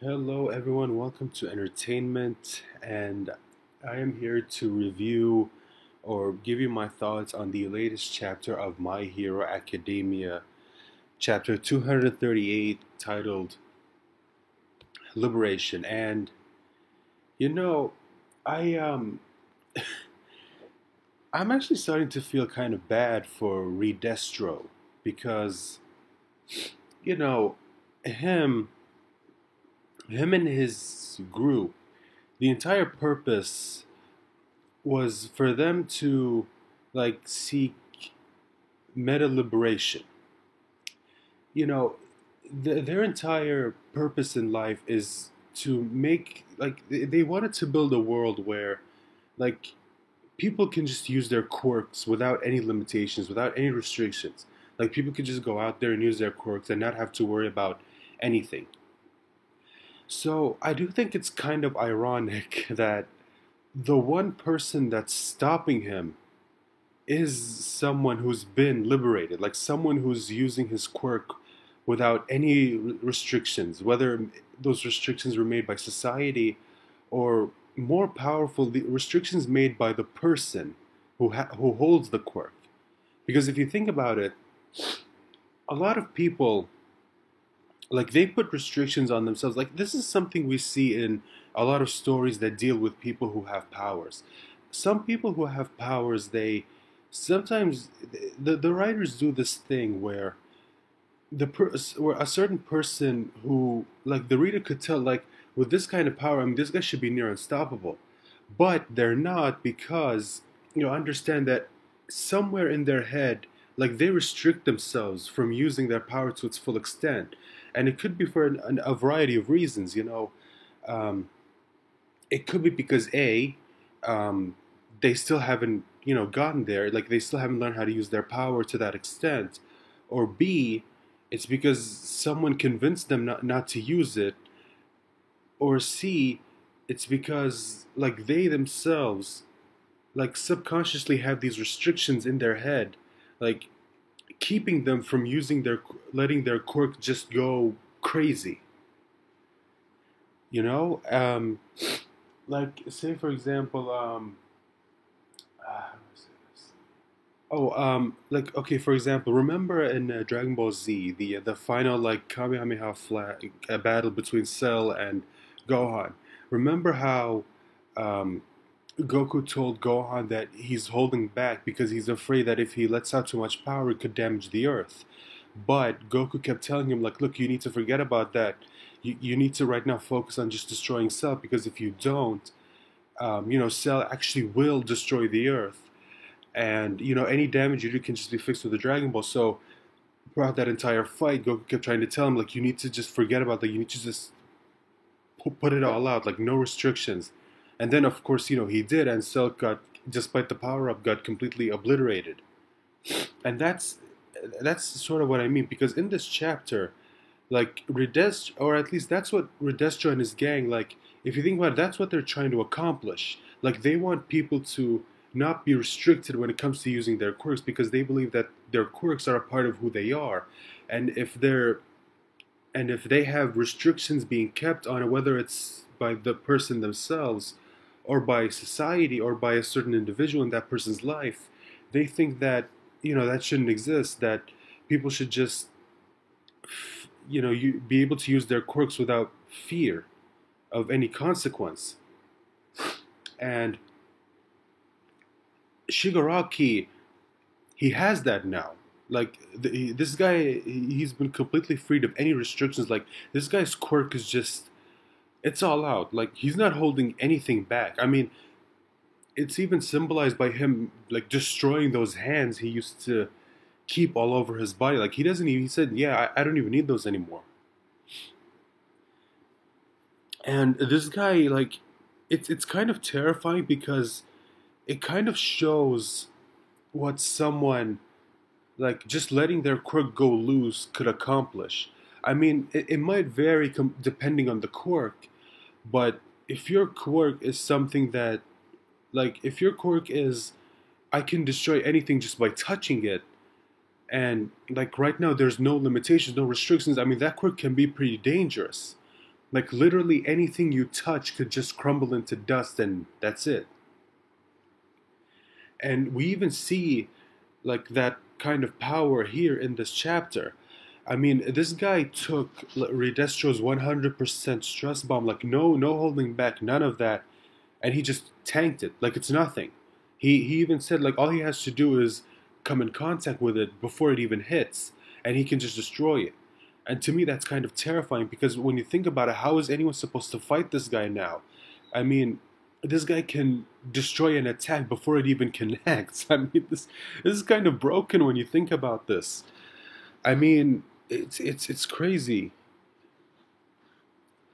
Hello, everyone. Welcome to Entertainment, and I am here to review or give you my thoughts on the latest chapter of My Hero Academia, chapter 238, titled Liberation. And you know, I I'm actually starting to feel kind of bad for Redestro because you know him him and his group. The entire purpose was for them to seek meta liberation. You know, their entire purpose in life is to make they wanted to build a world where like people can just use their quirks without any limitations, without any restrictions. Like people could just go out there and use their quirks and not have to worry about anything. So I do think it's kind of ironic that the one person that's stopping him is someone who's been liberated, like someone who's using his quirk without any restrictions, whether those restrictions were made by society or more powerful, the restrictions made by the person who holds the quirk. Because if you think about it, a lot of people they put restrictions on themselves. Like this is something we see in a lot of stories that deal with people who have powers. Some people who have powers, they sometimes the writers do this thing where where a certain person who the reader could tell with this kind of power, I mean this guy should be near unstoppable, but they're not because understand that somewhere in their head they restrict themselves from using their power to its full extent, and it could be for a variety of reasons. Um, it could be because um, they still haven't gotten there, like they still haven't learned how to use their power to that extent, or b it's because someone convinced them not to use it, or c it's because they themselves subconsciously have these restrictions in their head, like keeping them from using letting their quirk just go crazy. you know um say for example, how do I say this? Okay, for example, remember in Dragon Ball Z, the final Kamehameha battle between Cell and Gohan. Remember how um, Goku told Gohan that he's holding back because he's afraid that if he lets out too much power, it could damage the Earth. But Goku kept telling him, look, you need to forget about that. You need to right now focus on just destroying Cell, because if you don't, Cell actually will destroy the Earth. And, any damage you do can just be fixed with the Dragon Ball. So throughout that entire fight, Goku kept trying to tell him, you need to just forget about that. You need to just put it all out, no restrictions. And then, of course, he did, and Cell got, despite the power up, got completely obliterated. And that's sort of what I mean, because in this chapter, Redest, or at least that's what Redestro and his gang, if you think about it, that's what they're trying to accomplish. They want people to not be restricted when it comes to using their quirks, because they believe that their quirks are a part of who they are. And if they have restrictions being kept on it, whether it's by the person themselves or by society or by a certain individual in that person's life, they think that that shouldn't exist. That people should just you be able to use their quirks without fear of any consequence. And Shigaraki, he has that now. This guy, he's been completely freed of any restrictions. This guy's quirk is just, it's all out. He's not holding anything back. I mean, it's even symbolized by him destroying those hands he used to keep all over his body. He doesn't even, he said, yeah, I don't even need those anymore. And this guy, it's kind of terrifying because it kind of shows what someone just letting their quirk go loose could accomplish. I mean, it might vary depending on the quirk, but if your quirk is something that, if your quirk is, I can destroy anything just by touching it, and right now there's no limitations, no restrictions, I mean, that quirk can be pretty dangerous. Like literally anything you touch could just crumble into dust, and that's it. And we even see like that kind of power here in this chapter. I mean, this guy took Redestro's 100% stress bomb, like no holding back, none of that, and he just tanked it like it's nothing. He even said like all he has to do is come in contact with it before it even hits, and he can just destroy it. And to me, that's kind of terrifying because when you think about it, how is anyone supposed to fight this guy now? I mean, this guy can destroy an attack before it even connects. I mean, this is kind of broken when you think about this. I mean, it's crazy.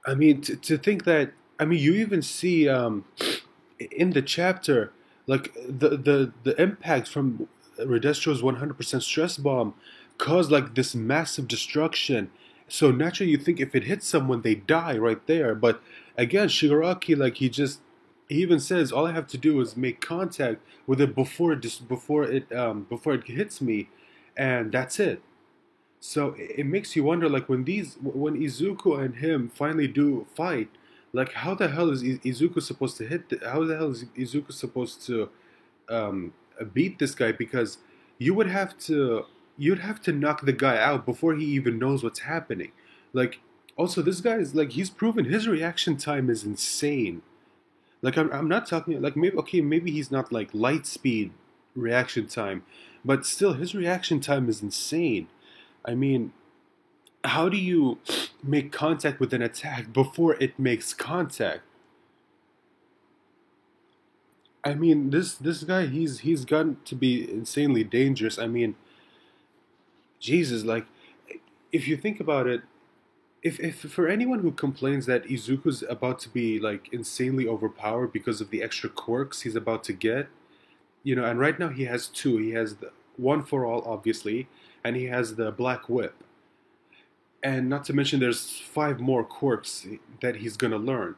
I mean, to think that. I mean, you even see in the chapter like the impact from Redestro's 100% stress bomb caused like this massive destruction. So naturally, you think if it hits someone, they die right there. But again, Shigaraki, like he even says, all I have to do is make contact with it before it hits me, and that's it. So it makes you wonder, like when Izuku and him finally do fight, like how the hell is Izuku supposed to how the hell is Izuku supposed to um, beat this guy? Because you would have to you'd have to knock the guy out before he even knows what's happening. Like also this guy is like he's proven his reaction time is insane. Like I'm not talking like maybe okay maybe he's not like light speed reaction time, but still his reaction time is insane. I mean, how do you make contact with an attack before it makes contact? I mean, this guy he's gotten to be insanely dangerous. I mean, Jesus, like if you think about it, if for anyone who complains that Izuku's about to be like insanely overpowered because of the extra quirks he's about to get, and right now he has two. He has the one for all, obviously, and he has the Black Whip. And not to mention, there's five more quirks that he's gonna learn.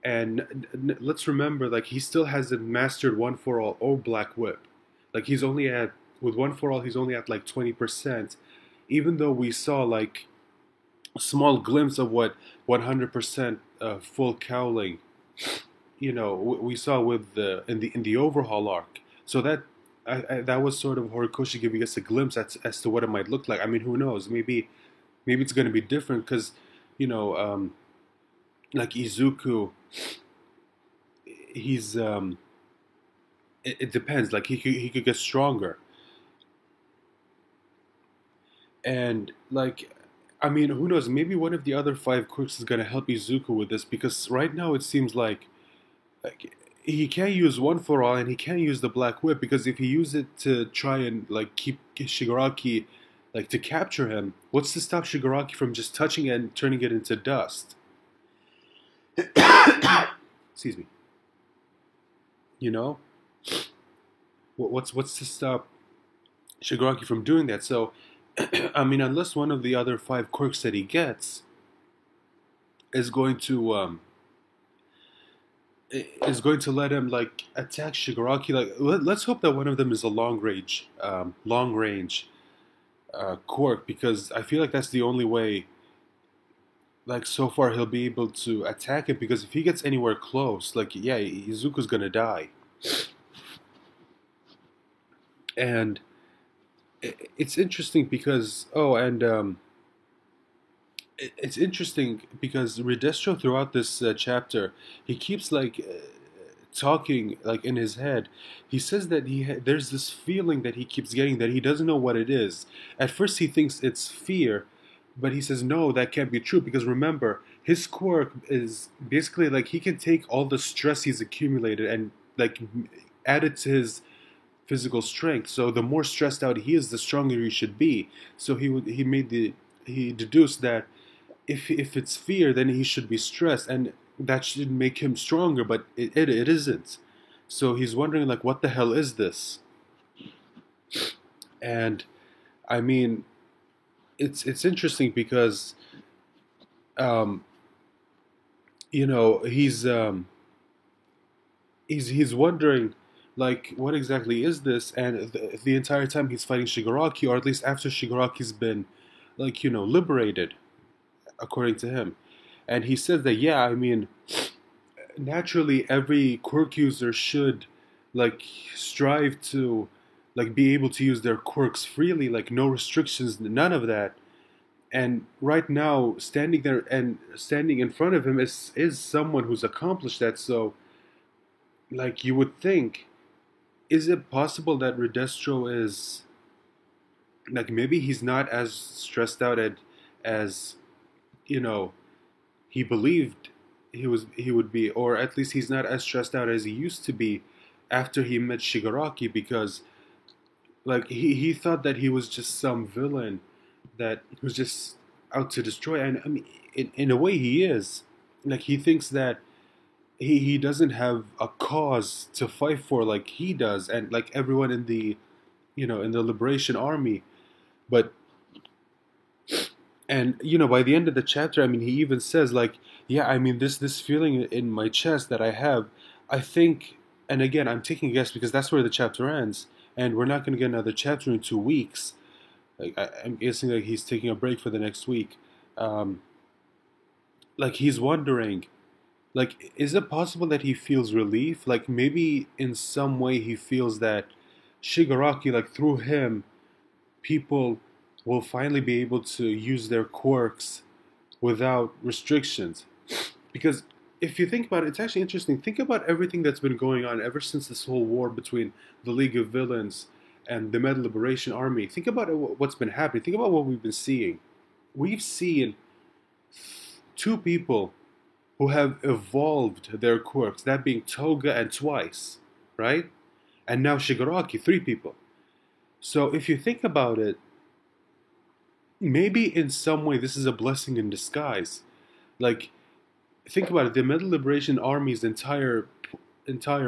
And let's remember, like he still hasn't mastered One for All or Black Whip. Like he's only at with One for All, he's only at like 20%. Even though we saw like a small glimpse of what 100% full cowling, we saw with the in the overhaul arc. So that was sort of Horikoshi giving us a glimpse as to what it might look like. I mean, who knows? Maybe it's going to be different because you know like Izuku, he's it depends. Like he could get stronger, and like I mean, who knows? Maybe one of the other five quirks is gonna help Izuku with this because right now it seems like he can't use One for All and he can't use the Black Whip because if he uses it to try and like keep Shigaraki like to capture him, what's to stop Shigaraki from just touching it and turning it into dust? Excuse me. You know, what's to stop Shigaraki from doing that? So, I mean, unless one of the other five quirks that he gets is going to let him like attack Shigaraki, like let's hope that one of them is a long range quirk because I feel like that's the only way. Like so far, he'll be able to attack it because if he gets anywhere close, like yeah, Izuku's gonna die. And it's interesting because it's interesting because Redestro throughout this chapter he keeps like talking like in his head. He says that there's this feeling that he keeps getting that he doesn't know what it is. At first, he thinks it's fear, but he says no, that can't be true because remember, his quirk is basically like he can take all the stress he's accumulated and like add it to his physical strength. So the more stressed out he is, the stronger he should be. So he deduced that if it's fear, then he should be stressed, and that should make him stronger. But it isn't. So he's wondering like, what the hell is this? And I mean, it's interesting because um, he's wondering like what exactly is this, and the entire time he's fighting Shigaraki, or at least after Shigaraki's been like liberated, according to him. And he says that, yeah, I mean, naturally every quirk user should like strive to like be able to use their quirks freely, like no restrictions, none of that. And right now, standing there and standing in front of him is someone who's accomplished that. So, like, you would think, is it possible that Redestro is like maybe he's not as stressed out as you know he believed he would be, or at least he's not as stressed out as he used to be after he met Shigaraki, because like he thought that he was just some villain that was just out to destroy. And I mean, in a way, he is. Like he thinks that he doesn't have a cause to fight for like he does, and like everyone in the in the Liberation Army. But and by the end of the chapter, I mean, he even says like, yeah, I mean, this feeling in my chest that I have, I think, and again, I'm taking a guess because that's where the chapter ends, and we're not going to get another chapter in 2 weeks. Like I'm guessing like he's taking a break for the next week. Um, like he's wondering, like, is it possible that he feels relief? Like maybe in some way he feels that Shigaraki, like through him, people will finally be able to use their quirks without restrictions. Because if you think about it, it's actually interesting. Think about everything that's been going on ever since this whole war between the League of Villains and the Metal Liberation Army. Think about what's been happening. Think about what we've been seeing. We've seen two people who have evolved their quirks, that being Toga and Twice, right? And now Shigaraki, three people. So if you think about it, maybe in some way this is a blessing in disguise. Like, think about it. The Metal Liberation Army's entire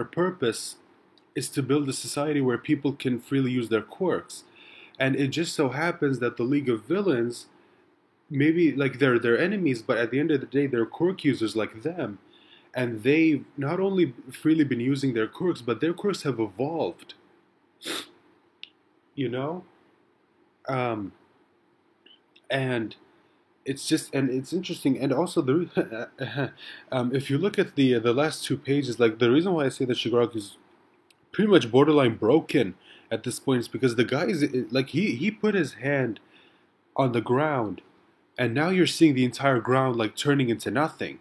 purpose is to build a society where people can freely use their quirks, and it just so happens that the League of Villains, maybe like they're their enemies, but at the end of the day, they're quirk users like them, and they've not only freely been using their quirks, but their quirks have evolved. You know, um, and it's interesting, and also if you look at the last 2 pages, like the reason why I say that Shigaraki is pretty much borderline broken at this point is because the guy is like he put his hand on the ground, and now you're seeing the entire ground like turning into nothing.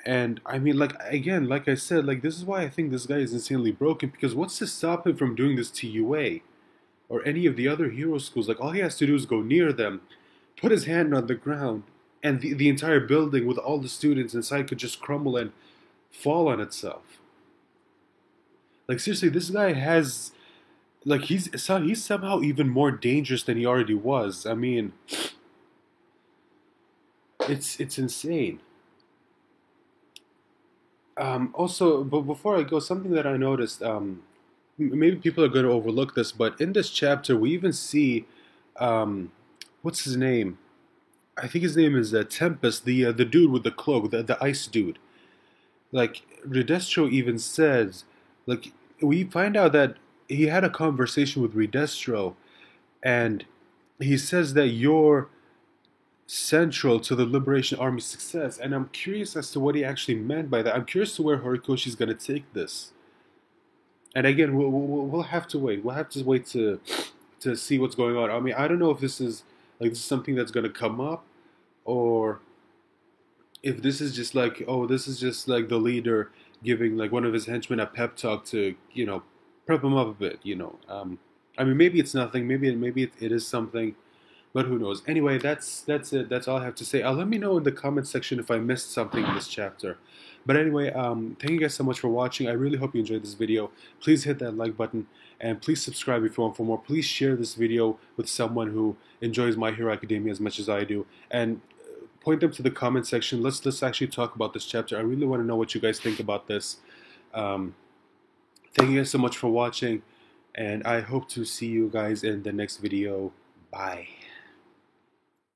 And I mean, like again, like I said, like this is why I think this guy is insanely broken, because what's to stop him from doing this to UA or any of the other hero schools? Like all he has to do is go near them, put his hand on the ground, and the entire building with all the students inside could just crumble and fall on itself. Like seriously, this guy has like he's somehow even more dangerous than he already was. I mean, it's insane. Also, but before I go, something that I noticed, maybe people are going to overlook this, but in this chapter, we even see, what's his name? I think his name is Tempest, the dude with the cloak, the ice dude. Like Redestro even says, like we find out that he had a conversation with Redestro, and he says that you're central to the Liberation Army's success, and I'm curious as to what he actually meant by that. I'm curious to where Horikoshi's going to take this. And again, we'll have to wait. We'll have to wait to see what's going on. I mean, I don't know if this is something that's going to come up, or if this is just like, oh, this is just like the leader giving like one of his henchmen a pep talk to prep him up a bit. I mean, maybe it's nothing. Maybe it is something. But who knows? Anyway, that's it. That's all I have to say. Let me know in the comment section if I missed something in this chapter. But anyway, thank you guys so much for watching. I really hope you enjoyed this video. Please hit that like button, and please subscribe if you want for more. Please share this video with someone who enjoys My Hero Academia as much as I do, and point them to the comment section. Let's actually talk about this chapter. I really want to know what you guys think about this. Thank you guys so much for watching, and I hope to see you guys in the next video. Bye.